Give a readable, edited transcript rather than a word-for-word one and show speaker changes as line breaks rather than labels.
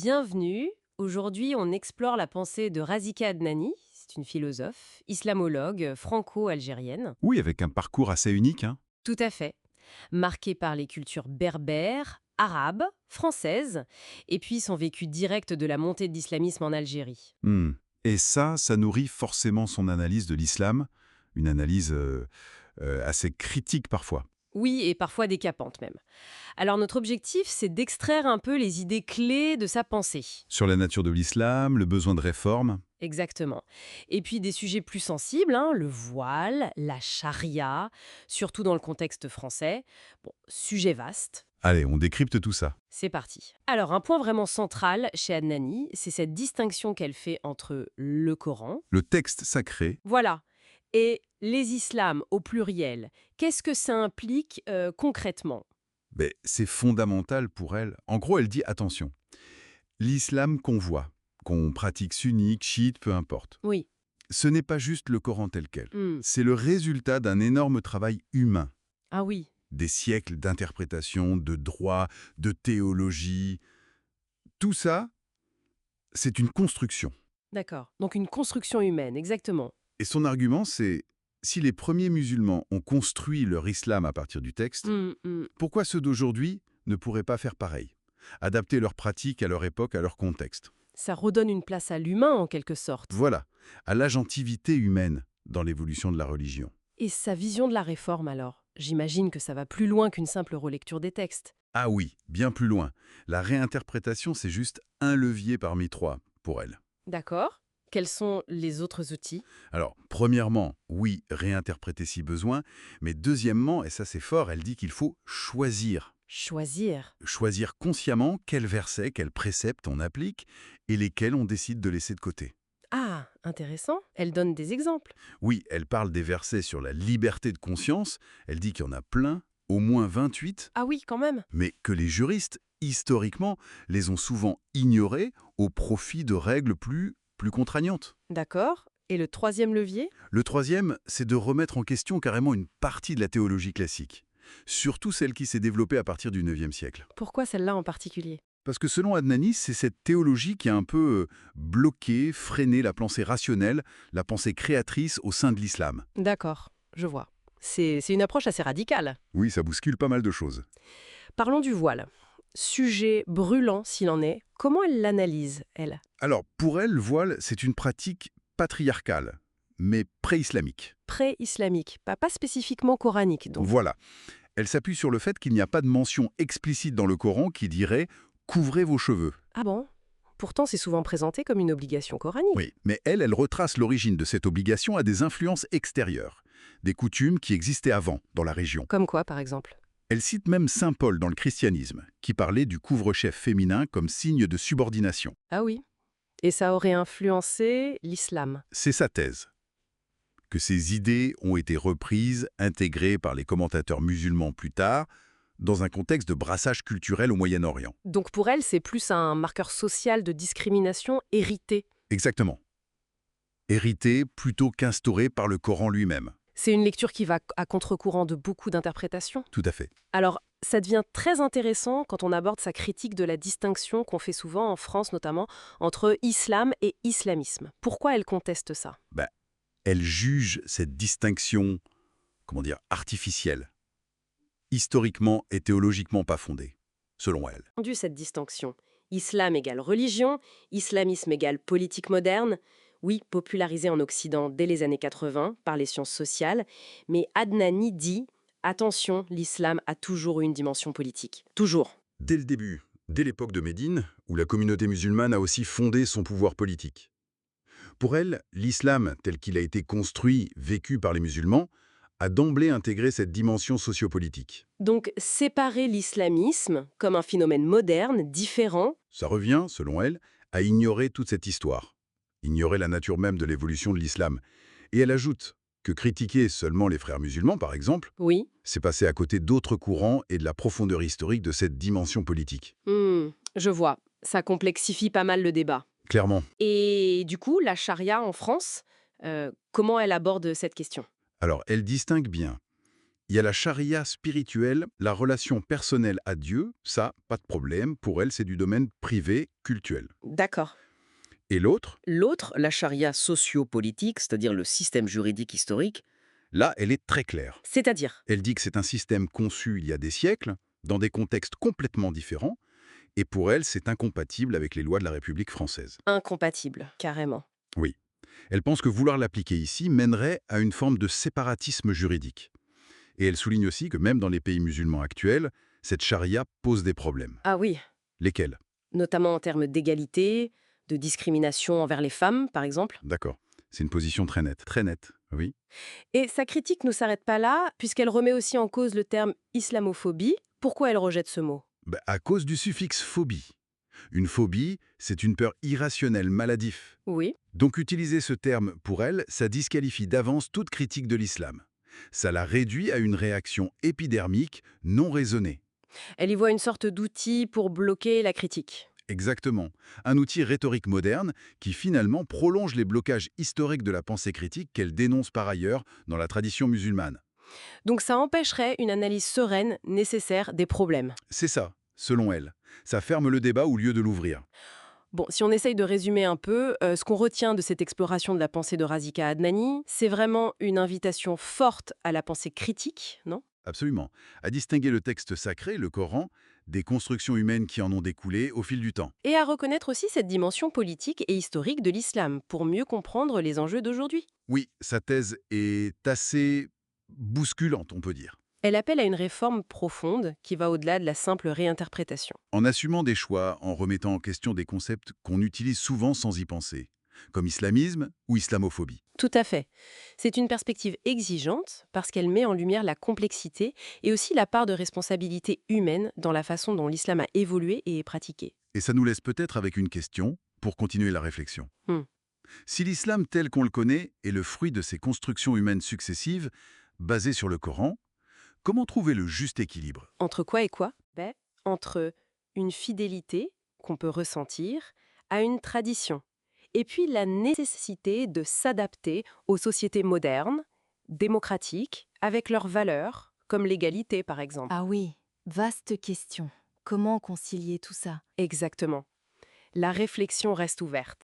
Bienvenue. Aujourd'hui, on explore la pensée de Razika Adnani. C'est une philosophe, islamologue, franco-algérienne.
Oui, avec un parcours assez unique, hein.
Tout à fait. Marquée par les cultures berbères, arabes, françaises, et puis son vécu direct de la montée de l'islamisme en Algérie.
Hmm. Et ça nourrit forcément son analyse de l'islam, une analyse assez critique parfois.
Oui, et parfois décapante même. Alors notre objectif, c'est d'extraire un peu les idées clés de sa pensée.
Sur la nature de l'islam, le besoin de réforme.
Exactement. Et puis des sujets plus sensibles, hein, le voile, la charia, surtout dans le contexte français. Bon, sujet vaste.
Allez, on décrypte tout ça.
C'est parti. Alors, un point vraiment central chez Adnani, c'est cette distinction qu'elle fait entre le Coran,
Le texte sacré,
voilà, et les islams au pluriel. Qu'est-ce que ça implique concrètement?
ben, c'est fondamental pour elle. En gros, elle dit attention, l'islam qu'on voit, qu'on pratique sunnite, chiite, peu importe,
Oui.
ce n'est pas juste le Coran tel quel.
Hmm.
C'est le résultat d'un énorme travail humain.
Ah oui,
Des siècles d'interprétation, de droit, de théologie. Tout ça, c'est une construction.
d'accord. Donc une construction humaine, exactement.
Et son argument, c'est si les premiers musulmans ont construit leur islam à partir du texte,
Hmm, hmm.
pourquoi ceux d'aujourd'hui ne pourraient pas faire pareil? Adapter leurs pratiques à leur époque, à leur contexte.
Ça redonne une place à l'humain en quelque sorte.
Voilà, à l'agentivité humaine dans l'évolution de la religion.
Et sa vision de la réforme alors? J'imagine que ça va plus loin qu'une simple relecture des textes.
Ah oui, bien plus loin. La réinterprétation, c'est juste un levier parmi trois pour elle.
D'accord. Quels sont les autres outils?
Alors, premièrement, oui, réinterpréter si besoin, mais deuxièmement, et ça c'est fort, elle dit qu'il faut choisir.
Choisir.
Choisir consciemment quels versets, quels préceptes on applique et lesquels on décide de laisser de côté.
Ah, intéressant. Elle donne des exemples.
Oui, elle parle des versets sur la liberté de conscience, elle dit qu'il y en a plein, au moins 28,
Ah oui, quand même.
mais que les juristes, historiquement, les ont souvent ignorés au profit de règles plus contraignantes.
D'accord. Et le troisième levier?
Le troisième, c'est de remettre en question carrément une partie de la théologie classique, surtout celle qui s'est développée à partir du IXe siècle.
Pourquoi celle-là en particulier?
Parce que selon Adnani, c'est cette théologie qui a un peu bloqué, freiné la pensée rationnelle, la pensée créatrice au sein de l'islam.
D'accord, je vois. C'est une approche assez radicale.
Oui, ça bouscule pas mal de choses.
Parlons du voile. Sujet brûlant s'il en est. Comment elle l'analyse, elle?
Alors, pour elle, le voile, c'est une pratique patriarcale, mais pré-islamique.
Pré-islamique, pas spécifiquement coranique donc.
Voilà. Elle s'appuie sur le fait qu'il n'y a pas de mention explicite dans le Coran qui dirait « couvrez vos cheveux ».
Ah bon? Pourtant, c'est souvent présenté comme une obligation coranique.
Oui, mais elle retrace l'origine de cette obligation à des influences extérieures, des coutumes qui existaient avant dans la région.
Comme quoi, par exemple?
Elle cite même saint Paul dans le christianisme, qui parlait du couvre-chef féminin comme signe de subordination.
Ah oui. Et ça aurait influencé l'islam.
C'est sa thèse. Que ces idées ont été reprises, intégrées par les commentateurs musulmans plus tard, dans un contexte de brassage culturel au Moyen-Orient.
Donc pour elle, c'est plus un marqueur social de discrimination hérité.
Exactement. Hérité plutôt qu'instauré par le Coran lui-même.
C'est une lecture qui va à contre-courant de beaucoup d'interprétations.
Tout à fait.
Alors, ça devient très intéressant quand on aborde sa critique de la distinction qu'on fait souvent en France notamment entre islam et islamisme. Pourquoi elle conteste ça?
Elle juge cette distinction, comment dire, artificielle, historiquement et théologiquement pas fondée, selon elle.
Entendu cette distinction. Islam égale religion, islamisme égale politique moderne. Oui, popularisé en Occident dès les années 80 par les sciences sociales, mais Adnani dit « Attention, l'islam a toujours eu une dimension politique. Toujours.
Dès le début, dès l'époque de Médine, où la communauté musulmane a aussi fondé son pouvoir politique. Pour elle, l'islam, tel qu'il a été construit, vécu par les musulmans, a d'emblée intégré cette dimension sociopolitique. »
Donc, séparer l'islamisme comme un phénomène moderne, différent.
Ça revient, selon elle, à ignorer toute cette histoire, ignorer la nature même de l'évolution de l'islam. Et elle ajoute que critiquer seulement les frères musulmans, par exemple,
Oui.
c'est passer à côté d'autres courants et de la profondeur historique de cette dimension politique.
Je vois. Ça complexifie pas mal le débat.
Clairement.
Et du coup, la charia en France, comment elle aborde cette question?
Alors, elle distingue bien. Il y a la charia spirituelle, la relation personnelle à Dieu, ça, pas de problème, pour elle, c'est du domaine privé, cultuel.
D'accord.
Et l'autre,
L'autre, la charia socio-politique, c'est-à-dire le système juridique historique.
là, elle est très claire.
C'est-à-dire?
Elle dit que c'est un système conçu il y a des siècles, dans des contextes complètement différents, et pour elle, c'est incompatible avec les lois de la République française.
Incompatible, carrément.
Oui. Elle pense que vouloir l'appliquer ici mènerait à une forme de séparatisme juridique. Et elle souligne aussi que même dans les pays musulmans actuels, cette charia pose des problèmes.
Ah oui,
Lesquels?
notamment en termes d'égalité, de discrimination envers les femmes, par exemple.
D'accord. C'est une position très nette. Très nette, oui.
Et sa critique ne s'arrête pas là, puisqu'elle remet aussi en cause le terme islamophobie. Pourquoi elle rejette ce mot?
Bah, à cause du suffixe phobie. Une phobie, c'est une peur irrationnelle, maladif.
Oui.
Donc utiliser ce terme, pour elle, ça disqualifie d'avance toute critique de l'islam. Ça la réduit à une réaction épidermique, non raisonnée.
Elle y voit une sorte d'outil pour bloquer la critique.
Exactement. Un outil rhétorique moderne qui finalement prolonge les blocages historiques de la pensée critique qu'elle dénonce par ailleurs dans la tradition musulmane.
Donc ça empêcherait une analyse sereine, nécessaire des problèmes.
C'est ça, selon elle. Ça ferme le débat au lieu de l'ouvrir.
Bon, si on essaye de résumer un peu, ce qu'on retient de cette exploration de la pensée de Razika Adnani, c'est vraiment une invitation forte à la pensée critique, non?
Absolument. À distinguer le texte sacré, le Coran, des constructions humaines qui en ont découlé au fil du temps.
Et à reconnaître aussi cette dimension politique et historique de l'islam, pour mieux comprendre les enjeux d'aujourd'hui.
Oui, sa thèse est assez bousculante, on peut dire.
Elle appelle à une réforme profonde qui va au-delà de la simple réinterprétation.
En assumant des choix, en remettant en question des concepts qu'on utilise souvent sans y penser, comme islamisme ou islamophobie.
Tout à fait. C'est une perspective exigeante parce qu'elle met en lumière la complexité et aussi la part de responsabilité humaine dans la façon dont l'islam a évolué et est pratiqué.
Et ça nous laisse peut-être avec une question pour continuer la réflexion.
Hmm.
Si l'islam tel qu'on le connaît est le fruit de ces constructions humaines successives, basées sur le Coran, comment trouver le juste équilibre?
Entre quoi et quoi? Entre une fidélité qu'on peut ressentir à une tradition, et puis la nécessité de s'adapter aux sociétés modernes, démocratiques, avec leurs valeurs, comme l'égalité par exemple.
Ah oui, vaste question. Comment concilier tout ça?
Exactement. La réflexion reste ouverte.